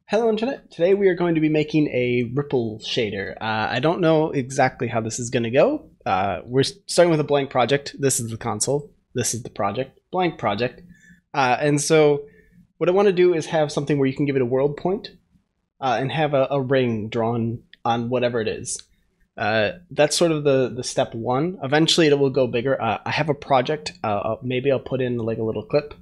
Hello Internet! Today we are going to be making a ripple shader. I don't know exactly how this is going to go. We're starting with a blank project. This is the console. This is the project. Blank project. And so what I want to do is have something where you can give it a world point and have a ring drawn on whatever it is. That's sort of the step one. Eventually it will go bigger. I have a project. Maybe I'll put in like a little clip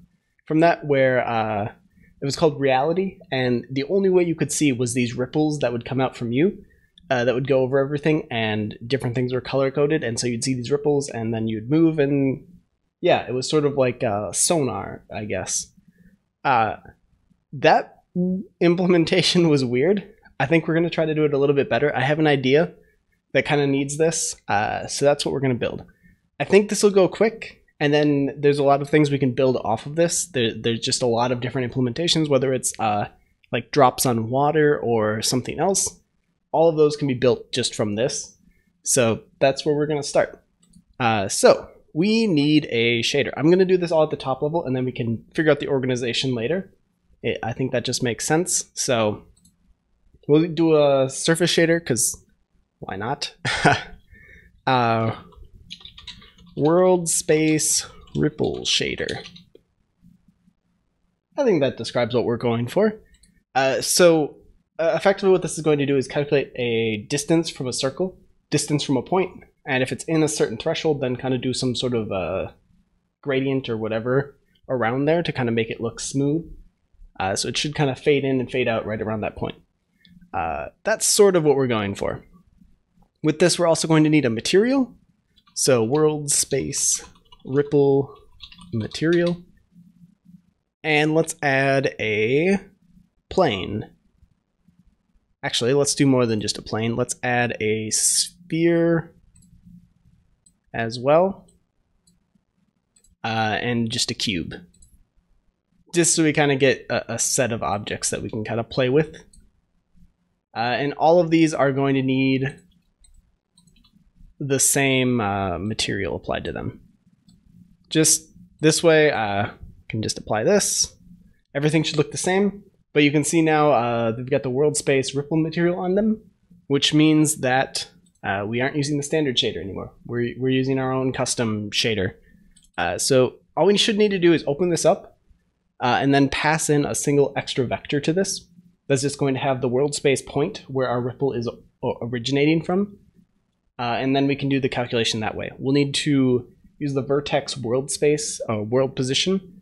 from that where it was called Reality, and the only way you could see was these ripples that would come out from you that would go over everything, and different things were color-coded, and so you'd see these ripples, and then you'd move, and yeah, it was sort of like sonar, I guess. That implementation was weird. I think we're going to try to do it a little bit better. I have an idea that kind of needs this, so that's what we're going to build. I think this will go quick. And then there's a lot of things we can build off of this. There's just a lot of different implementations, whether it's like drops on water or something else. All of those can be built just from this. So that's where we're going to start. So we need a shader. I'm going to do this all at the top level, and then we can figure out the organization later. I think that just makes sense. So we'll do a surface shader, because why not? Worldspace ripple shader. I think that describes what we're going for. Effectively what this is going to do is calculate a distance from a circle, distance from a point, and if it's in a certain threshold, then kind of do some sort of gradient or whatever around there to kind of make it look smooth. So it should kind of fade in and fade out right around that point. That's sort of what we're going for. With this, we're also going to need a material. So Worldspace ripple material. And let's add a plane. Actually, let's do more than just a plane. Let's add a sphere as well. And just a cube. Just so we kind of get a set of objects that we can kind of play with. And all of these are going to need the same material applied to them. Just this way, can just apply this. Everything should look the same, but you can see now they've got the Worldspace ripple material on them, which means that we aren't using the standard shader anymore. We're using our own custom shader. So all we should need to do is open this up and then pass in a single extra vector to this. That's just going to have the Worldspace point where our ripple is originating from. And then we can do the calculation that way. We'll need to use the vertex world space, world position,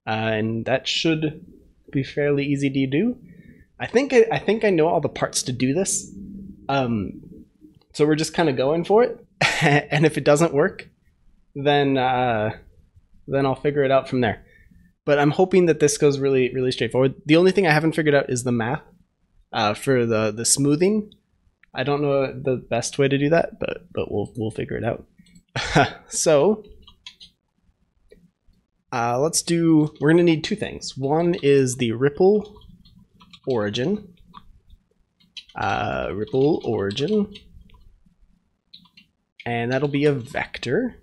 and that should be fairly easy to do. I think I know all the parts to do this, so we're just kind of going for it. And if it doesn't work, then I'll figure it out from there. But I'm hoping that this goes really straightforward. The only thing I haven't figured out is the math for the smoothing. I don't know the best way to do that, but we'll figure it out. So we're gonna need two things. One is the ripple origin. And that'll be a vector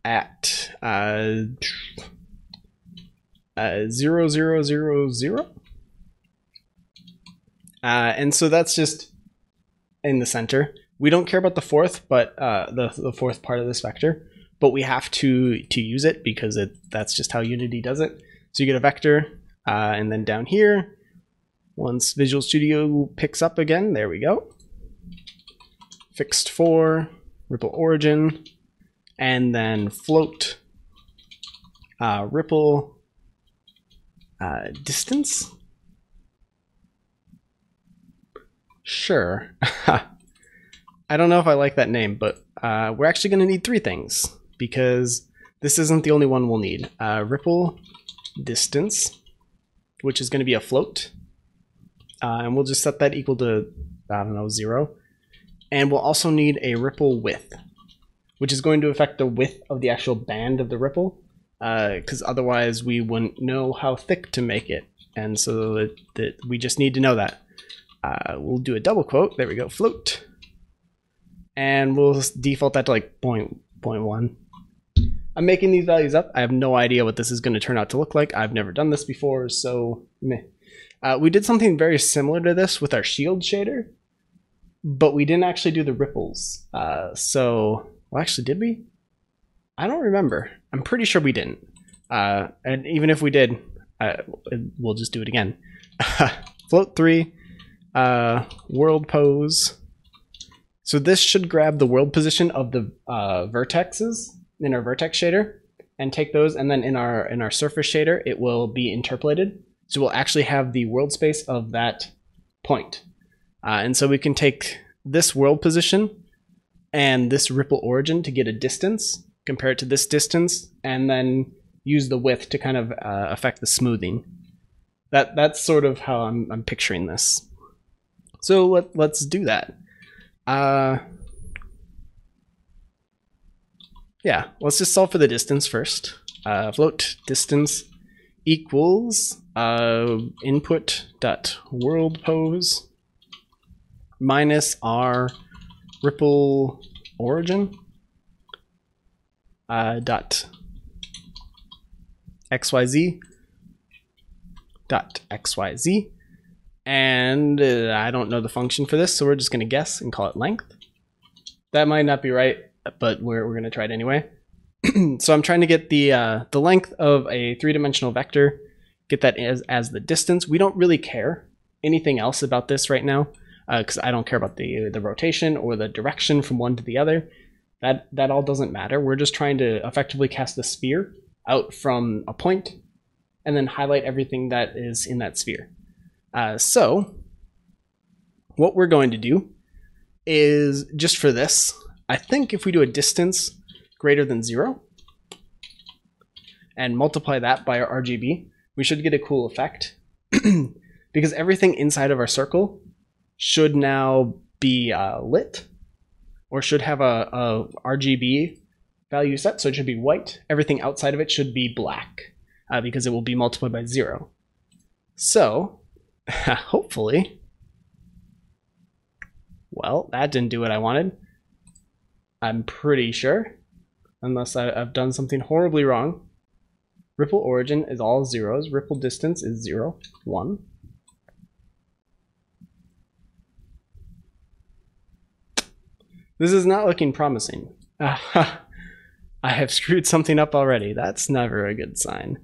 at 0, 0, 0, 0. And so that's just in the center. We don't care about the fourth, but the fourth part of this vector, but we have to use it because that's just how Unity does it. So you get a vector, and then down here, once Visual Studio picks up again, there we go. Fixed for ripple origin, and then float ripple distance. Sure. I don't know if I like that name, but we're actually going to need three things because this isn't the only one we'll need. Ripple distance, which is going to be a float. And we'll just set that equal to, I don't know, 0. And we'll also need a ripple width, which is going to affect the width of the actual band of the ripple, because otherwise we wouldn't know how thick to make it. And so we just need to know that. We'll do a double quote. There we go, float. And we'll default that to like 0.1. I'm making these values up. I have no idea what this is going to turn out to look like. I've never done this before, so meh. We did something very similar to this with our shield shader, but we didn't actually do the ripples. Well, actually, did we? I don't remember. I'm pretty sure we didn't. And even if we did, we'll just do it again. Float 3, world pose. So this should grab the world position of the vertexes in our vertex shader and take those, and then in our surface shader, it will be interpolated. So we'll actually have the world space of that point. And so we can take this world position and this ripple origin to get a distance, compare it to this distance, and then use the width to kind of affect the smoothing. That's sort of how I'm picturing this. So let's do that. Yeah, let's just solve for the distance first. Float distance equals input dot world pose minus our ripple origin dot xyz dot xyz, and I don't know the function for this, so we're just going to guess and call it length. That might not be right, but we're going to try it anyway. So I'm trying to get the length of a three-dimensional vector, get that as the distance. We don't really care anything else about this right now, because I don't care about the rotation or the direction from one to the other. That all doesn't matter. We're just trying to effectively cast a sphere out from a point and then highlight everything that is in that sphere. So what we're going to do is, just for this, I think if we do a distance greater than 0 and multiply that by our RGB, we should get a cool effect. Because everything inside of our circle should now be lit, or should have a RGB value set, so it should be white. Everything outside of it should be black, because it will be multiplied by 0. So, hopefully, well, that didn't do what I wanted. I'm pretty sure, unless I've done something horribly wrong. Ripple origin is all zeros. Ripple distance is 0, 1. This is not looking promising. I have screwed something up already. That's never a good sign.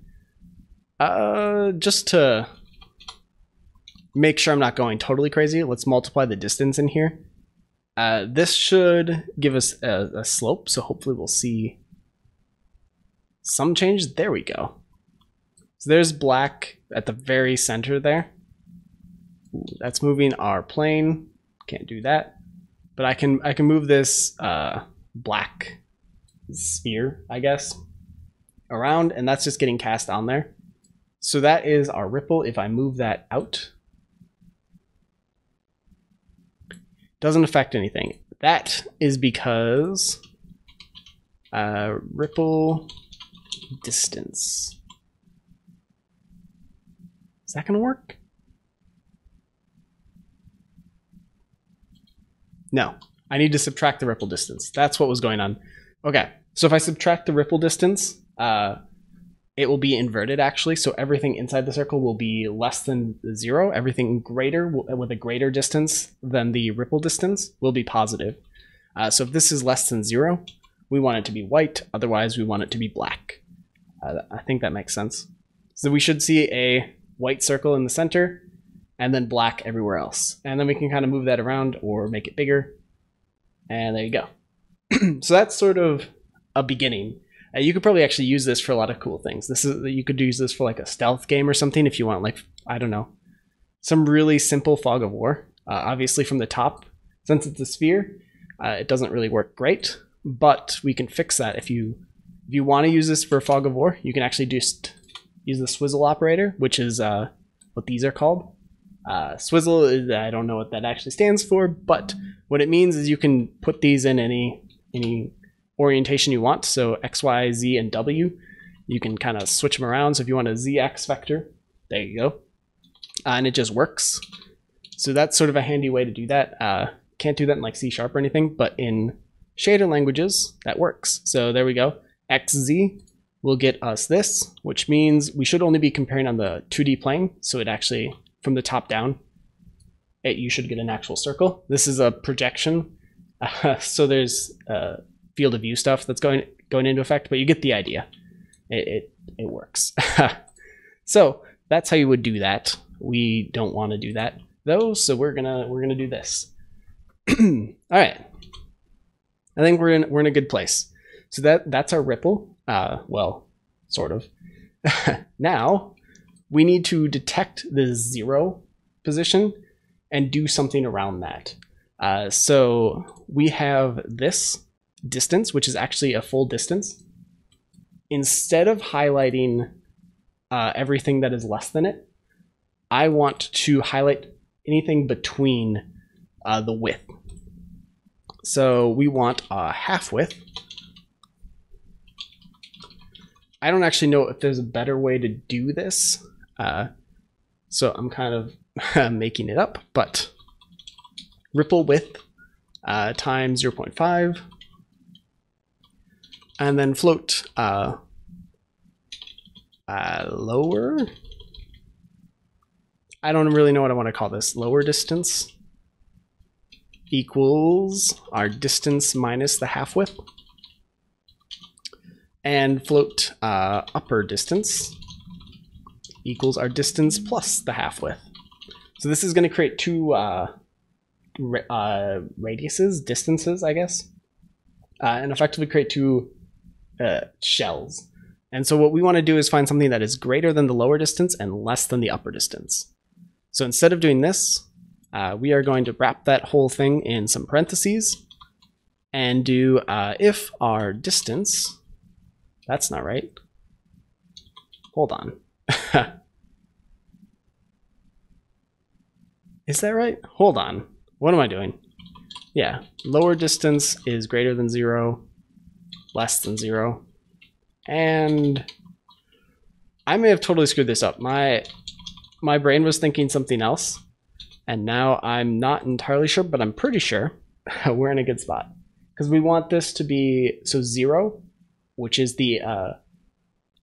Just to make sure I'm not going totally crazy, let's multiply the distance in here. This should give us a slope, so hopefully we'll see some change. There we go. So there's black at the very center there. Ooh, that's moving our plane. Can't do that. But I can move this black sphere, I guess, around, and that's just getting cast on there. So that is our ripple. If I move that out, doesn't affect anything. That is because ripple distance. Is that going to work? No, I need to subtract the ripple distance. That's what was going on. Okay, so if I subtract the ripple distance, it will be inverted actually. So everything inside the circle will be less than 0. Everything greater with a greater distance than the ripple distance will be positive. So if this is less than 0, we want it to be white. Otherwise, we want it to be black. I think that makes sense. So we should see a white circle in the center, and then black everywhere else. And then we can kind of move that around or make it bigger. And there you go. So that's sort of a beginning. You could probably actually use this for a lot of cool things. You could use this for like a stealth game or something if you want, like, I don't know, some really simple fog of war. Obviously from the top, since it's a sphere, it doesn't really work great, but we can fix that. If you want to use this for fog of war, you can actually just use the Swizzle Operator, which is what these are called. Swizzle is, I don't know what that actually stands for, but what it means is you can put these in any orientation you want. So X, Y, Z, and W. You can kind of switch them around. So if you want a ZX vector, there you go. And it just works. So that's sort of a handy way to do that. Can't do that in like C# or anything, but in shader languages, that works. So there we go. xz will get us this, which means we should only be comparing on the 2D plane. So it actually, from the top down, you should get an actual circle. This is a projection. So there's field of view stuff that's going into effect, but you get the idea. It works. So that's how you would do that. We don't want to do that though, so we're gonna do this. All right. I think we're in a good place. So that's our ripple. Well, sort of. Now we need to detect the 0 position and do something around that. So we have this distance, which is actually a full distance. Instead of highlighting everything that is less than it, I want to highlight anything between the width. So we want a half width. I don't actually know if there's a better way to do this. So I'm kind of making it up, but ripple width times 0.5, and then float lower. I don't really know what I want to call this. Lower distance equals our distance minus the half width, and float upper distance equals our distance plus the half width. So this is going to create two distances, I guess, and effectively create two shells. And so what we want to do is find something that is greater than the lower distance and less than the upper distance. So instead of doing this, we are going to wrap that whole thing in some parentheses and do if our distance, that's not right. Hold on. Is that right? Hold on. What am I doing? Yeah, lower distance is greater than 0, less than 0. And I may have totally screwed this up. My brain was thinking something else, and now I'm not entirely sure, but I'm pretty sure we're in a good spot. Because we want this to be, so 0, which is the,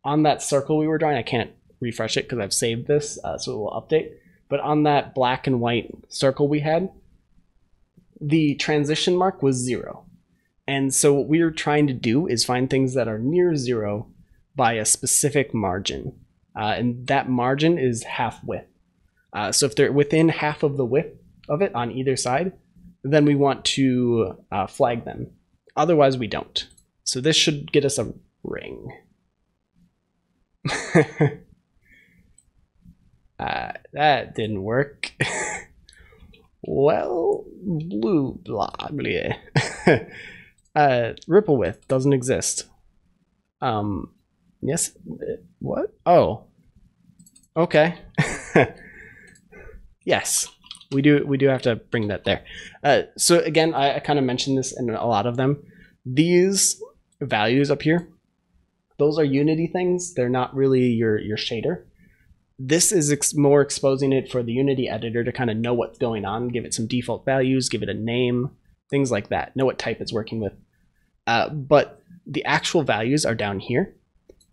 on that circle we were drawing, I can't refresh it because I've saved this, so it will update. But on that black and white circle we had, the transition mark was 0. And so what we're trying to do is find things that are near 0 by a specific margin. And that margin is half width. So if they're within half of the width of it on either side, then we want to flag them. Otherwise, we don't. So this should get us a ring. That didn't work. Well, blue, blah, blah. Ripple width doesn't exist. Yes. What? Oh. Okay. Yes, we do have to bring that there. So again, I kind of mentioned this in a lot of them. These values up here, those are Unity things. They're not really your shader. This is more exposing it for the Unity editor to kind of know what's going on, give it some default values, give it a name, things like that, know what type it's working with. But the actual values are down here,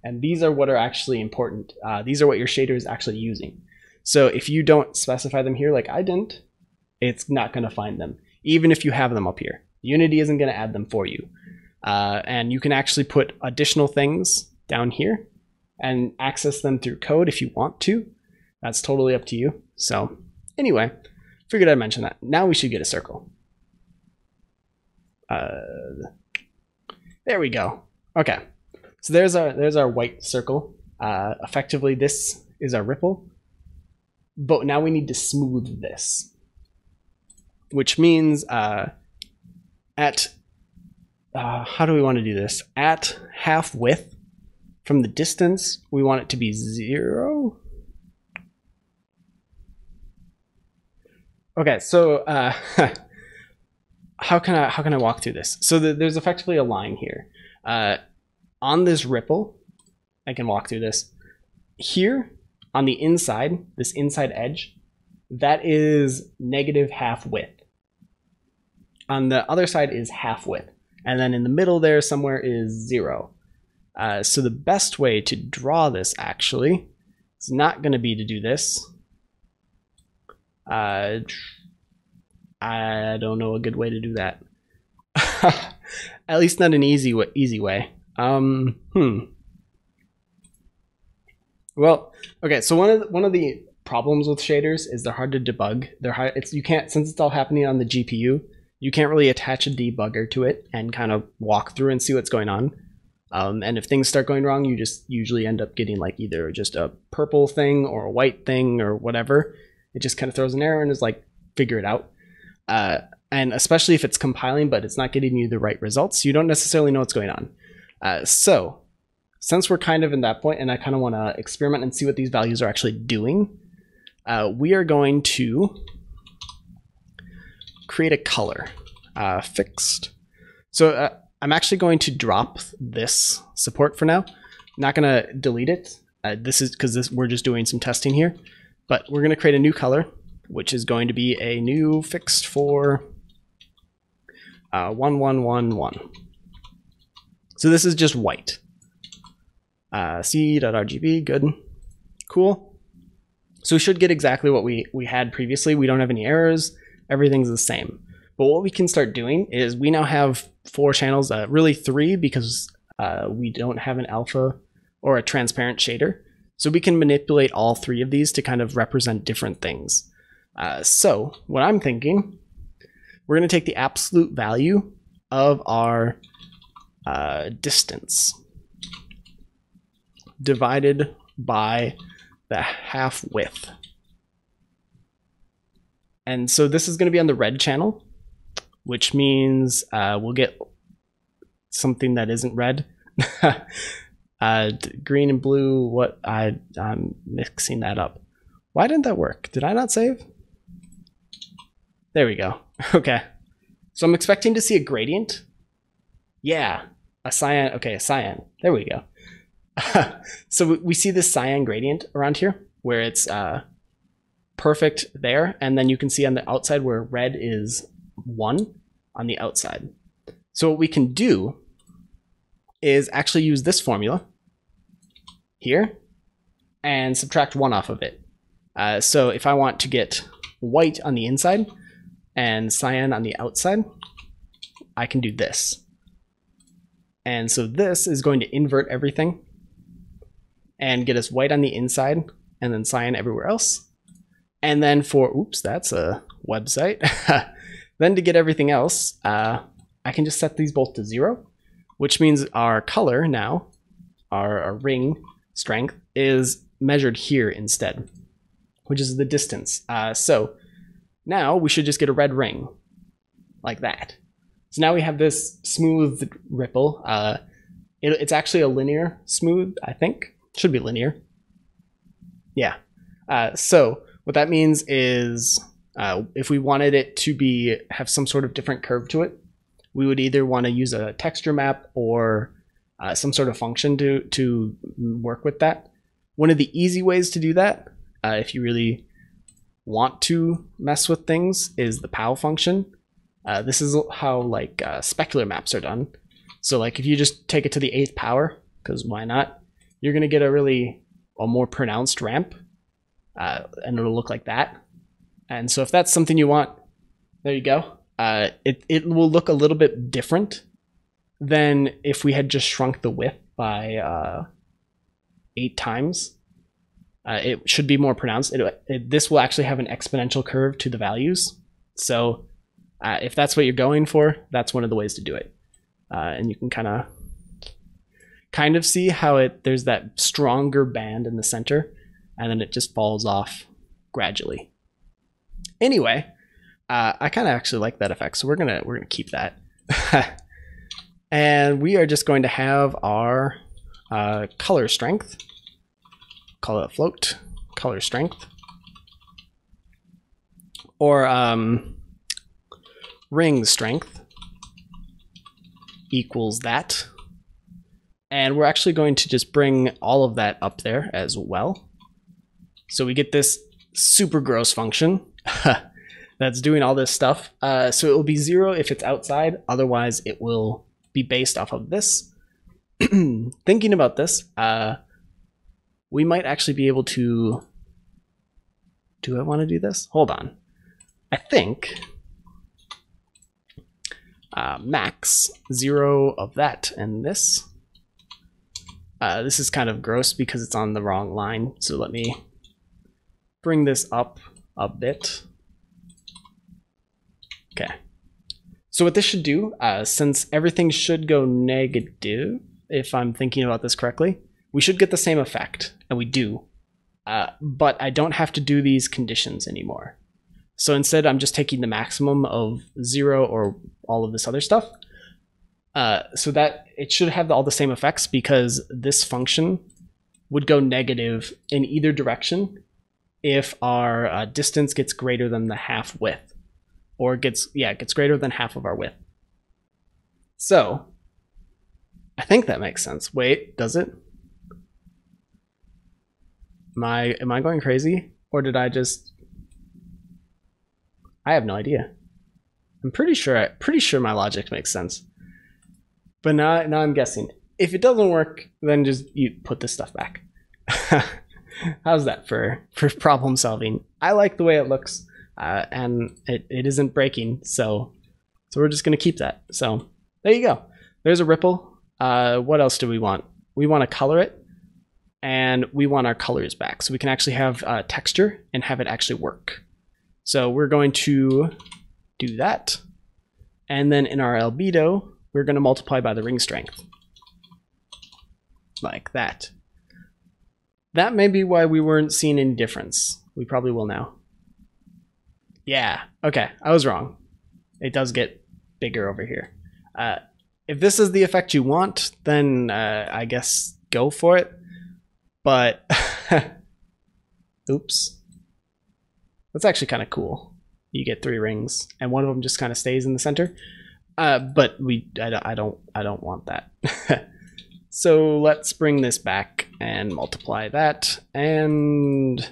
and these are what are actually important. These are what your shader is actually using. So if you don't specify them here like I didn't, it's not going to find them, even if you have them up here. Unity isn't going to add them for you. And you can actually put additional things down here and access them through code if you want to. That's totally up to you. So anyway, figured I'd mention that. Now we should get a circle. There we go. Okay, so there's our white circle. Effectively, this is our ripple. But now we need to smooth this, which means how do we want to do this? At half width, from the distance, we want it to be 0. Okay, so how can I walk through this? So there's effectively a line here. On this ripple, I can walk through this. Here, on the inside, this inside edge, that is negative half width. On the other side is half width. And then in the middle there somewhere is 0. So the best way to draw this actually is not going to be to do this. I don't know a good way to do that. At least not an easy way. Well, okay. So one of the problems with shaders is they're hard to debug. They're hard. You can't, since it's all happening on the GPU, you can't really attach a debugger to it and kind of walk through and see what's going on. And if things start going wrong, you just usually end up getting like either just a purple thing or a white thing or whatever. It just kind of throws an error and is like, figure it out. And especially if it's compiling, but it's not getting you the right results, you don't necessarily know what's going on. So since we're kind of in that point and I kind of want to experiment and see what these values are actually doing, we are going to create a color, fixed. So I'm actually going to drop this support for now. Not going to delete it. This is because we're just doing some testing here, but we're going to create a new color, which is going to be a new fixed for 1111. So this is just white. C.RGB, good, cool. So we should get exactly what we had previously. We don't have any errors. Everything's the same. But what we can start doing is we now have 4 channels, really 3 because we don't have an alpha or a transparent shader. So we can manipulate all 3 of these to kind of represent different things. So what I'm thinking, we're going to take the absolute value of our distance divided by the half width. And so this is going to be on the red channel, which means we'll get something that isn't red. Green and blue, I'm mixing that up. Why didn't that work? Did I not save? There we go. Okay. So I'm expecting to see a gradient. Yeah, a cyan. Okay, a cyan. There we go. So we see this cyan gradient around here where it's perfect there. And then you can see on the outside where red is 1 on the outside. So what we can do is actually use this formula here and subtract 1 off of it. So if I want to get white on the inside and cyan on the outside, I can do this. And so this is going to invert everything and get us white on the inside and then cyan everywhere else. And then for, oops, that's a website. Then to get everything else, I can just set these both to 0, which means our color now, our ring strength, is measured here instead, which is the distance. So now we should just get a red ring like that. So now we have this smooth ripple. It's actually a linear smooth, I think. Should be linear. Yeah. So what that means is if we wanted it to have some sort of different curve to it, we would either want to use a texture map or some sort of function to work with that. One of the easy ways to do that, if you really want to mess with things, is the Pow function. This is how like specular maps are done. So like if you just take it to the 8th power, because why not, you're going to get a more pronounced ramp, and it'll look like that. And so if that's something you want, there you go. It will look a little bit different than if we had just shrunk the width by 8 times. It should be more pronounced. This will actually have an exponential curve to the values. So if that's what you're going for, that's one of the ways to do it. And you can kind of see how there's that stronger band in the center, and then it just falls off gradually. Anyway, I kind of actually like that effect, so we're gonna keep that. And we are just going to have our color strength. Call it float color strength, or ring strength equals that. And we're actually going to just bring all of that up there as well. So we get this super gross function that's doing all this stuff. So it will be 0 if it's outside. Otherwise, it will be based off of this. thinking about this, we might actually be able to... Do I want to do this? Hold on. I think max 0 of that and this. This is kind of gross because it's on the wrong line. So let me bring this up a bit. Okay. So what this should do, since everything should go negative, if I'm thinking about this correctly, we should get the same effect, and we do. But I don't have to do these conditions anymore. So instead, I'm just taking the maximum of 0 or all of this other stuff. So that it should have all the same effects because this function would go negative in either direction if our distance gets greater than the half width, or gets greater than half of our width. So I think that makes sense. Wait, does it? Am I going crazy, or did I just? I have no idea. I'm pretty sure my logic makes sense. But now I'm guessing. If it doesn't work, then just you put this stuff back. How's that for problem solving? I like the way it looks, and it isn't breaking, so we're just gonna keep that. So there you go. There's a ripple. What else do we want? We want to color it, and we want our colors back, so we can actually have texture and have it actually work. So we're going to do that, and then in our albedo, we're going to multiply by the ring strength, like that. That may be why we weren't seeing any difference. We probably will now. Yeah, okay, I was wrong. It does get bigger over here. If this is the effect you want, then I guess go for it. But, oops. That's actually kind of cool. You get 3 rings, and one of them just kind of stays in the center. But I don't want that. So let's bring this back and multiply that and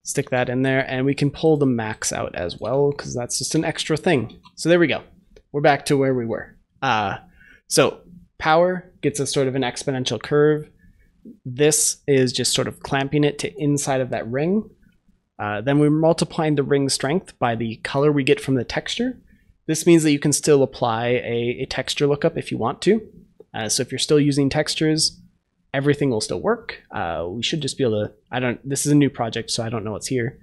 stick that in there, and we can pull the max out as well because that's just an extra thing. So there we go. We're back to where we were. So power gets us sort of an exponential curve. This is just sort of clamping it to inside of that ring. Then we're multiplying the ring strength by the color we get from the texture. This means that you can still apply a texture lookup if you want to. So if you're still using textures, everything will still work. We should just be able to, this is a new project, so I don't know what's here,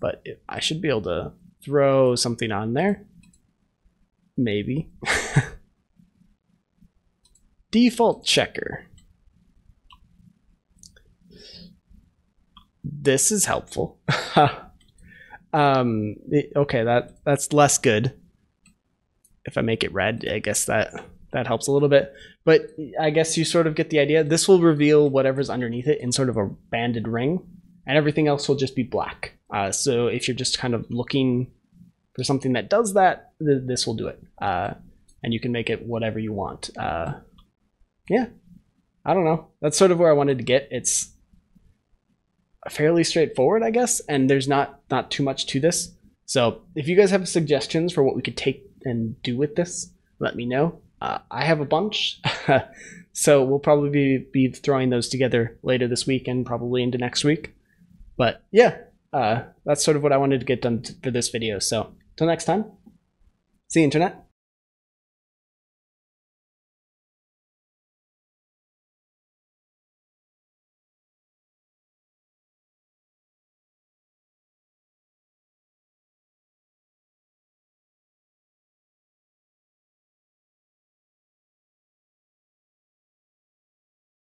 but I should be able to throw something on there. Maybe. Default checker. This is helpful. Okay, that's less good. If I make it red, I guess that helps a little bit. But I guess you sort of get the idea. This will reveal whatever's underneath it in sort of a banded ring, and everything else will just be black. So if you're just kind of looking for something that does that, this will do it. And you can make it whatever you want. Yeah, I don't know. That's sort of where I wanted to get. It's fairly straightforward, I guess, and there's not too much to this. So if you guys have suggestions for what we could take and do with this, let me know. I have a bunch, so we'll probably be throwing those together later this week and probably into next week. But yeah, that's sort of what I wanted to get done for this video. So until next time, see you, Internet.